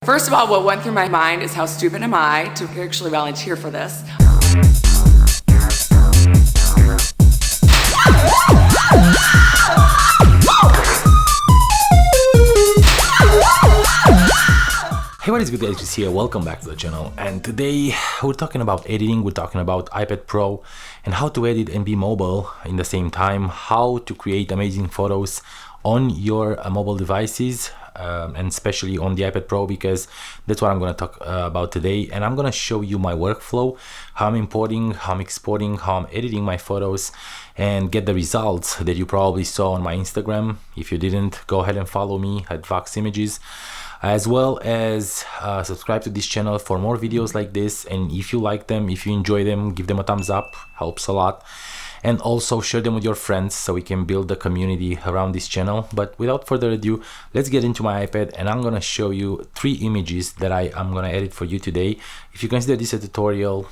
First of all, what went through my mind is how stupid am I to actually volunteer for this. Hey, what is good, guys? It's here. Welcome back to the channel. And today we're talking about editing. We're talking about iPad Pro and how to edit and be mobile in the same time, how to create amazing photos on your mobile devices, and especially on the iPad Pro, because that's what I'm going to talk about today. And I'm going to show you my workflow, how I'm importing, how I'm exporting, how I'm editing my photos, and get the results that you probably saw on my Instagram. If you didn't, go ahead and follow me at Vox Images, as well as subscribe to this channel for more videos like this. And if you like them, if you enjoy them, give them a thumbs up, helps a lot. And also share them with your friends so we can build a community around this channel. But without further ado, let's get into my iPad, and I'm gonna show you 3 images that I'm gonna edit for you today. If you consider this a tutorial,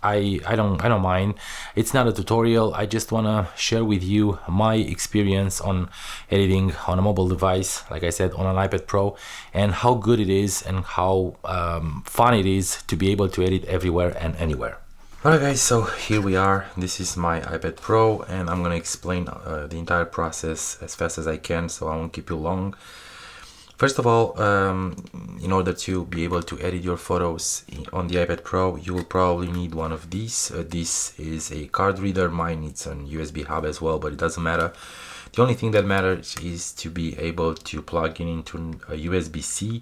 I don't mind. It's not a tutorial. I just wanna share with you my experience on editing on a mobile device, like I said, on an iPad Pro, and how good it is and how fun it is to be able to edit everywhere and anywhere. Alright guys, so here we are. This is my iPad Pro, and I'm gonna explain the entire process as fast as I can, so I won't keep you long. First of all, in order to be able to edit your photos on the iPad Pro, you will probably need one of these. This is a card reader. Mine needs an USB hub as well, but it doesn't matter. The only thing that matters is to be able to plug in into a USB-C,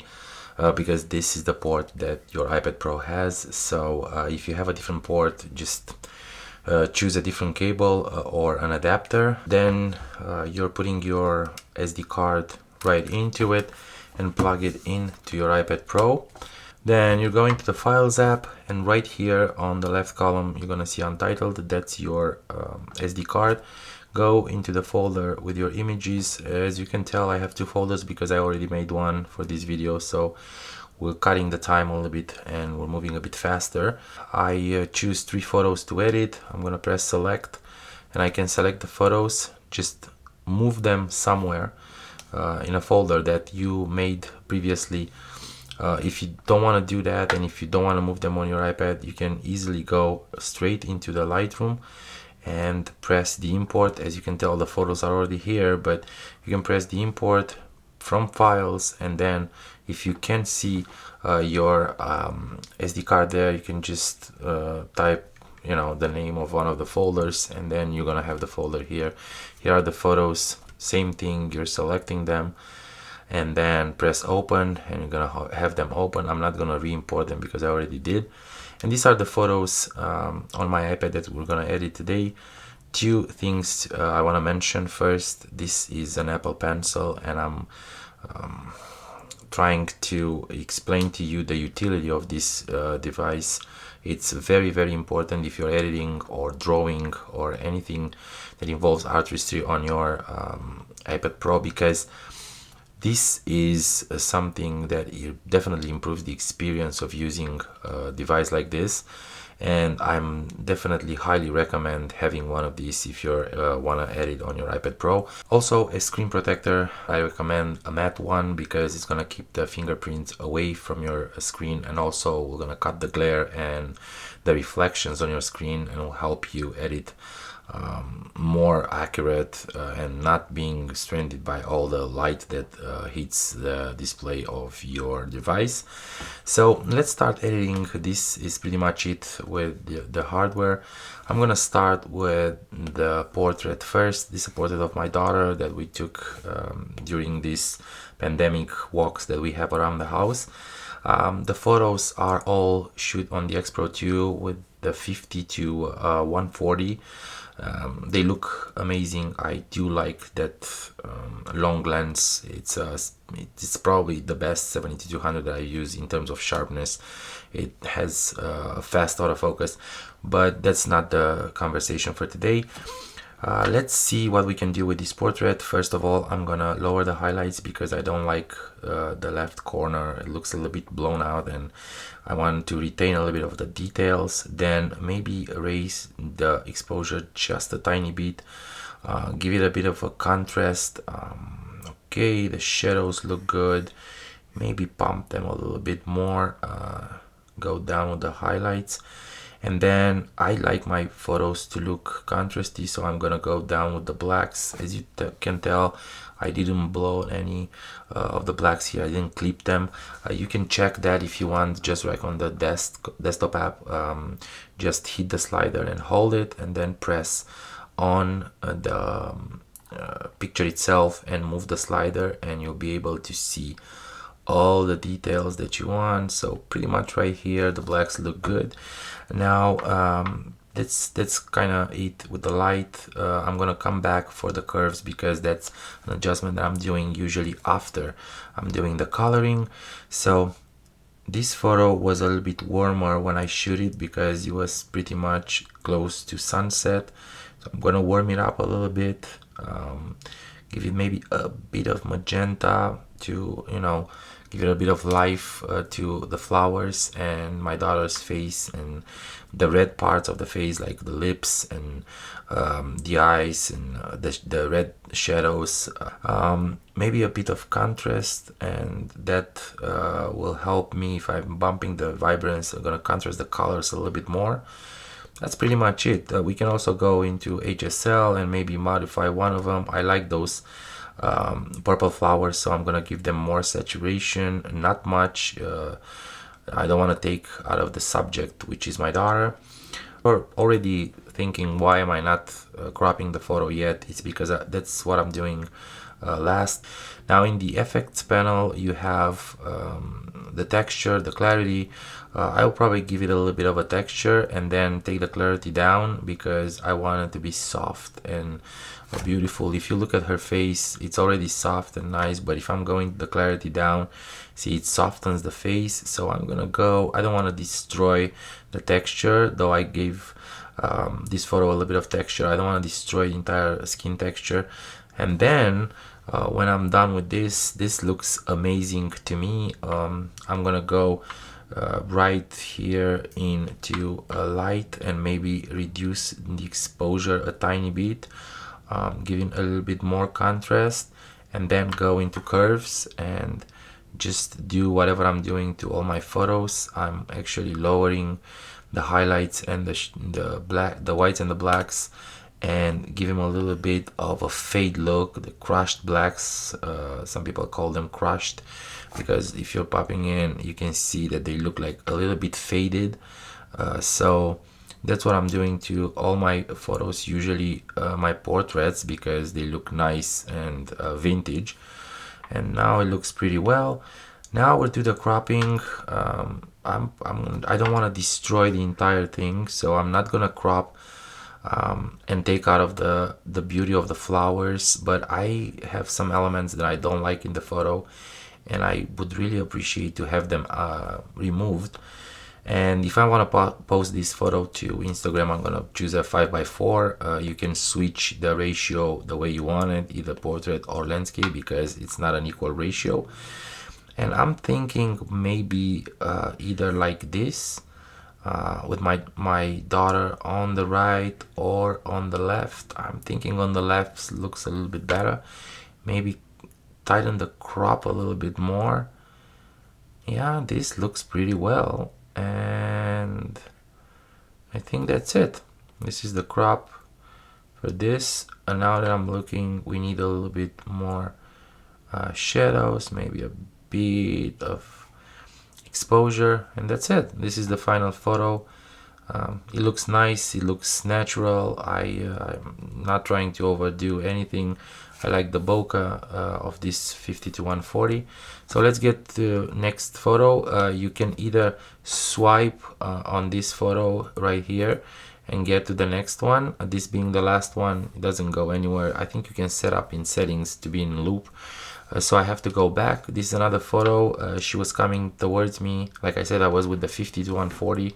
because this is the port that your iPad Pro has. So if you have a different port, just choose a different cable or an adapter. Then you're putting your SD card right into it and plug it into your iPad Pro. Then you're going to the Files app, and right here on the left column you're gonna see Untitled. That's your SD card. Go into the folder with your images. As you can tell, I have 2 folders because I already made one for this video, so we're cutting the time a little bit and we're moving a bit faster. I choose 3 photos to edit. I'm gonna press select, and I can select the photos, just move them somewhere in a folder that you made previously. If you don't want to do that, and if you don't want to move them on your iPad, you can easily go straight into the Lightroom and press the import. As you can tell, the photos are already here, but you can press the import from files, and then if you can't see your SD card there, you can just type the name of one of the folders, and then you're gonna have the folder here. Here are the photos. Same thing, you're selecting them and then press open, and you're gonna have them open. I'm not gonna re-import them because I already did. And these are the photos on my iPad that we're gonna edit today. 2 things I want to mention. First, this is an Apple Pencil, and I'm trying to explain to you the utility of this device. It's very, very important if you're editing or drawing or anything that involves artistry on your iPad Pro, because this is something that definitely improves the experience of using a device like this. And I'm definitely highly recommend having one of these if you want to edit on your iPad Pro. Also, a screen protector. I recommend a matte one because it's gonna keep the fingerprints away from your screen, and also we're gonna cut the glare and the reflections on your screen, and will help you edit more accurate and not being stranded by all the light that hits the display of your device. So let's start editing. This is pretty much it with the hardware. I'm gonna start with the portrait first. This is a portrait of my daughter that we took during this pandemic walks that we have around the house. The photos are all shoot on the X Pro 2 with the 50 to 140. They look amazing. I do like that long lens. It's probably the best 70-200 that I use in terms of sharpness. It has a fast autofocus, but that's not the conversation for today. Let's see what we can do with this portrait. First of all, I'm gonna lower the highlights because I don't like the left corner. It looks a little bit blown out, and I want to retain a little bit of the details. Then maybe raise the exposure just a tiny bit, give it a bit of a contrast. Okay, the shadows look good. maybe pump them a little bit more, go down with the highlights. And then I like my photos to look contrasty, so I'm gonna go down with the blacks. As you can tell, I didn't blow any of the blacks here. I didn't clip them. You can check that if you want, just like on the desktop app. Just hit the slider and hold it, and then press on the picture itself and move the slider, and you'll be able to see all the details that you want. So pretty much right here the blacks look good. Now that's kind of it with the light. I'm gonna come back for the curves because that's an adjustment that I'm doing usually after I'm doing the coloring. So this photo was a little bit warmer when I shoot it because it was pretty much close to sunset. So I'm gonna warm it up a little bit, give it maybe a bit of magenta to, you know, give it a bit of life to the flowers and my daughter's face, and the red parts of the face, like the lips and the eyes, and the red shadows. Maybe a bit of contrast, and that will help me if I'm bumping the vibrance. I'm gonna contrast the colors a little bit more. That's pretty much it. We can also go into HSL and maybe modify one of them. I like those purple flowers, so I'm gonna give them more saturation, not much. I don't want to take out of the subject, which is my daughter. Or already thinking, why am I not cropping the photo yet? It's because that's what I'm doing last. Now in the effects panel you have the texture, the clarity. I'll probably give it a little bit of a texture and then take the clarity down because I want it to be soft and beautiful. If you look at her face, it's already soft and nice, but if I'm going the clarity down, see, it softens the face. So I'm gonna go, I don't want to destroy the texture, though I gave this photo a little bit of texture. I don't want to destroy the entire skin texture. And then when I'm done with this looks amazing to me. I'm gonna go right here into light and maybe reduce the exposure a tiny bit, giving a little bit more contrast, and then go into curves and just do whatever I'm doing to all my photos. I'm actually lowering the highlights and the whites and the blacks, and give him a little bit of a fade look, the crushed blacks. Some people call them crushed because if you're popping in, you can see that they look like a little bit faded. So that's what I'm doing to all my photos, usually my portraits, because they look nice and vintage. And now it looks pretty well. Now we'll do the cropping. I don't want to destroy the entire thing, so I'm not gonna crop and take out of the beauty of the flowers, but I have some elements that I don't like in the photo, and I would really appreciate to have them removed. And if I want to post this photo to Instagram, I'm gonna choose a 5x4. You can switch the ratio the way you want it, either portrait or landscape, because it's not an equal ratio. And I'm thinking maybe either like this, with my daughter on the right or on the left. I'm thinking on the left looks a little bit better. Maybe tighten the crop a little bit more. Yeah, this looks pretty well, and I think that's it. This is the crop for this. And now that I'm looking, we need a little bit more shadows, maybe a bit of exposure, and that's it. This is the final photo. It looks nice, it looks natural. I'm not trying to overdo anything. I like the bokeh of this 50 to 140. So let's get to next photo. You can either swipe on this photo right here and get to the next one. This being the last one, it doesn't go anywhere. I think you can set up in settings to be in loop. So I have to go back. This is another photo. She was coming towards me. Like I said, I was with the 50 to 140,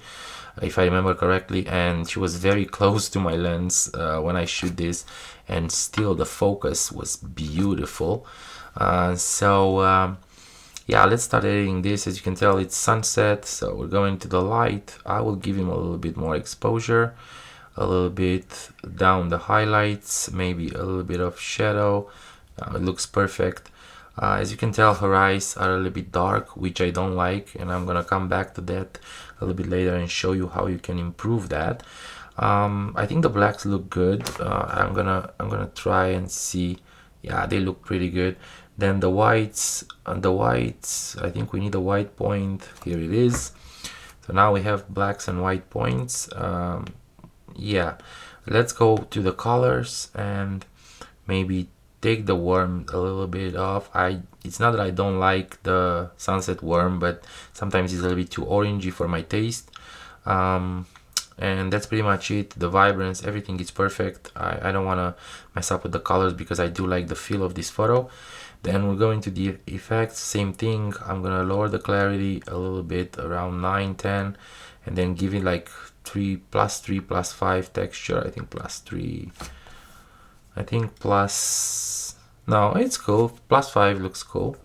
if I remember correctly, and she was very close to my lens when I shoot this, and still the focus was beautiful. Yeah, let's start editing this. As you can tell, it's sunset, so we're going to the light. I will give him a little bit more exposure, a little bit down the highlights, maybe a little bit of shadow. It looks perfect. As you can tell, her eyes are a little bit dark, which I don't like, and I'm gonna come back to that a little bit later and show you how you can improve that. I think the blacks look good. I'm gonna try and see. Yeah, they look pretty good. Then the whites, I think we need a white point. Here it is. So now we have blacks and white points. Yeah, let's go to the colors and maybe take the worm a little bit off. It's not that I don't like the sunset worm, but sometimes it's a little bit too orangey for my taste. And that's pretty much it. The vibrance, everything is perfect. I don't want to mess up with the colors because I do like the feel of this photo. Then we're going to the effects, same thing. I'm gonna lower the clarity a little bit, around 9, 10, and then give it like 3 plus 5 texture. I think plus 3. I think plus, no, it's cool. Plus 5 looks cool.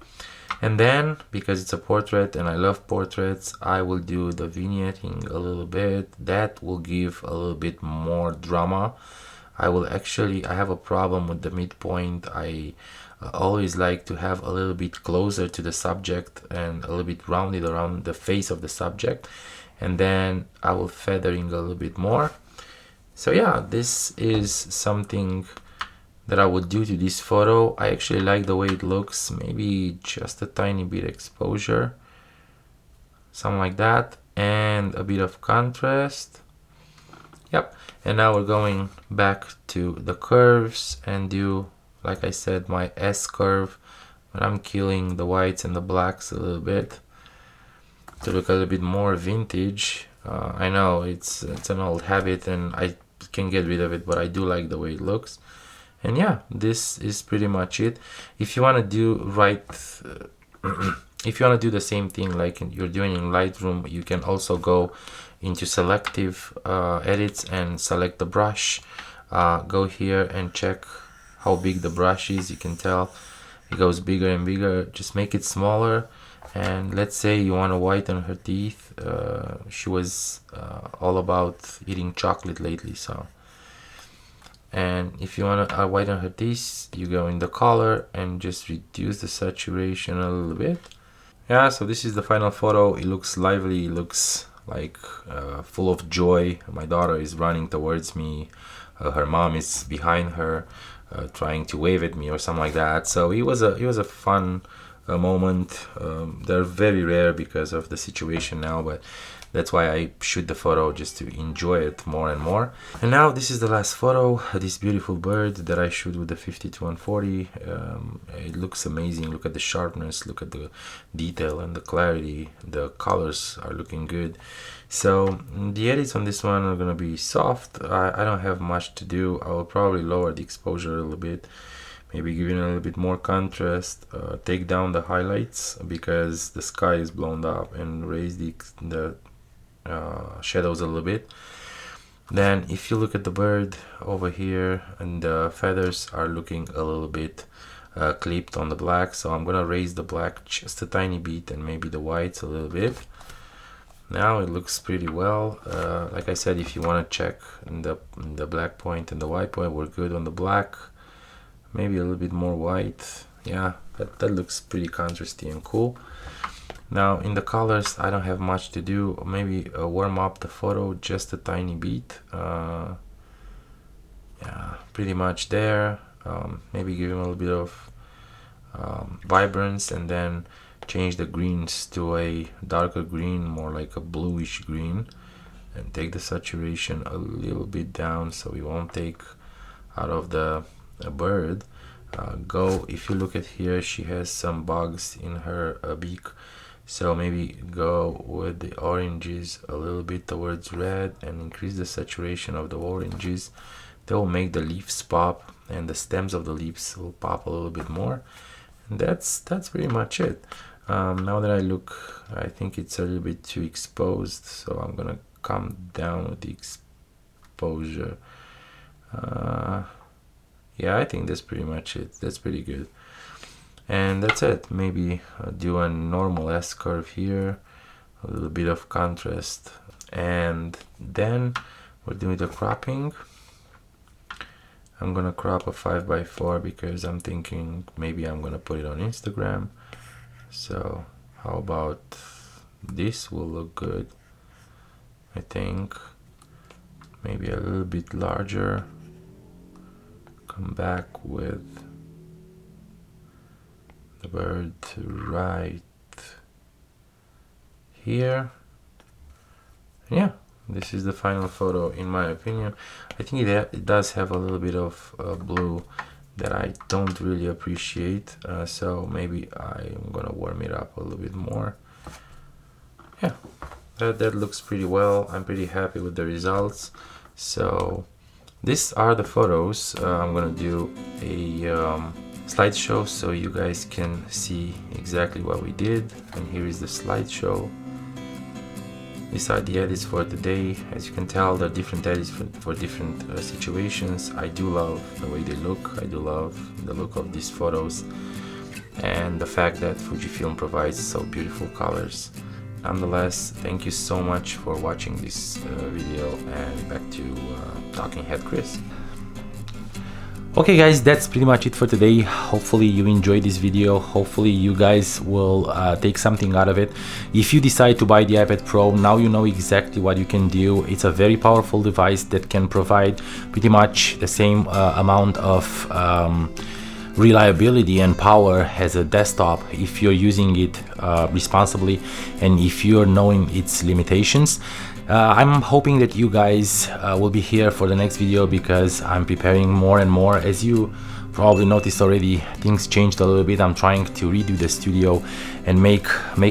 And then, because it's a portrait and I love portraits, I will do the vignetting a little bit. That will give a little bit more drama. I have a problem with the midpoint. I always like to have a little bit closer to the subject and a little bit rounded around the face of the subject. And then I will feathering a little bit more. So yeah, this is something that I would do to this photo. I actually like the way it looks. Maybe just a tiny bit exposure, something like that, and a bit of contrast. Yep. And now we're going back to the curves and do, like I said, my S curve, but I'm killing the whites and the blacks a little bit to look a little bit more vintage. I know it's an old habit and I can get rid of it, but I do like the way it looks. And yeah, this is pretty much it. If you want to do if you want to do the same thing like you're doing in Lightroom, you can also go into selective edits and select the brush. Go here and check how big the brush is. You can tell it goes bigger and bigger. Just make it smaller. And let's say you want to whiten her teeth. She was all about eating chocolate lately, so. And if you want to whiten her teeth, you go in the color and just reduce the saturation a little bit. Yeah, so this is the final photo. It looks lively, it looks like full of joy. My daughter is running towards me. Her mom is behind her, trying to wave at me or something like that. So it was a fun moment. They're very rare because of the situation now, but that's why I shoot the photo, just to enjoy it more and more. And now this is the last photo, this beautiful bird that I shoot with the 50-140. It looks amazing. Look at the sharpness, look at the detail and the clarity. The colors are looking good. So the edits on this one are gonna be soft. I don't have much to do. I will probably lower the exposure a little bit, maybe give it a little bit more contrast, take down the highlights because the sky is blown up, and raise the shadows a little bit. Then if you look at the bird over here, and the feathers are looking a little bit clipped on the black, so I'm gonna raise the black just a tiny bit and maybe the whites a little bit. Now it looks pretty well. Like I said, if you want to check the black point and the white point, we're good on the black. Maybe a little bit more white. Yeah, that looks pretty contrasty and cool. Now in the colors, I don't have much to do. Maybe warm up the photo just a tiny bit. Yeah, pretty much there. Maybe give him a little bit of vibrance, and then change the greens to a darker green, more like a bluish green, and take the saturation a little bit down so we won't take out of the bird. If you look at here, she has some bugs in her beak, so maybe go with the oranges a little bit towards red and increase the saturation of the oranges. They will make the leaves pop, and the stems of the leaves will pop a little bit more. And that's pretty much it. Now that I look, I think it's a little bit too exposed, so I'm gonna come down with the exposure. Yeah, I think that's pretty much it. That's pretty good. And that's it. Maybe do a normal S curve here, a little bit of contrast, and then we're doing the cropping. I'm gonna crop a 5x4 because I'm thinking maybe I'm gonna put it on Instagram. So how about this will look good, I think. Maybe a little bit larger. Come back with the bird right here. Yeah, this is the final photo in my opinion. I think it does have a little bit of blue that I don't really appreciate, so maybe I'm gonna warm it up a little bit more. Yeah, that looks pretty well. I'm pretty happy with the results. So these are the photos. I'm gonna do a slideshow so you guys can see exactly what we did, and here is the slideshow. These are the edits for today. As you can tell, there are different edits for different situations. I do love the way they look. I do love the look of these photos and the fact that Fujifilm provides so beautiful colors. Nonetheless, thank you so much for watching this video, and back to Talking Head Chris. Okay guys, that's pretty much it for today. Hopefully you enjoyed this video. Hopefully you guys will take something out of it. If you decide to buy the iPad Pro, now you know exactly what you can do. It's a very powerful device that can provide pretty much the same amount of reliability and power as a desktop if you're using it responsibly and if you're knowing its limitations. I'm hoping that you guys will be here for the next video because I'm preparing more and more. As you probably noticed already, things changed a little bit. I'm trying to redo the studio and make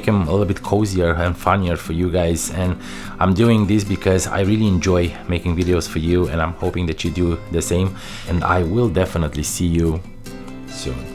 them a little bit cozier and funnier for you guys, and I'm doing this because I really enjoy making videos for you, and I'm hoping that you do the same, and I will definitely see you soon.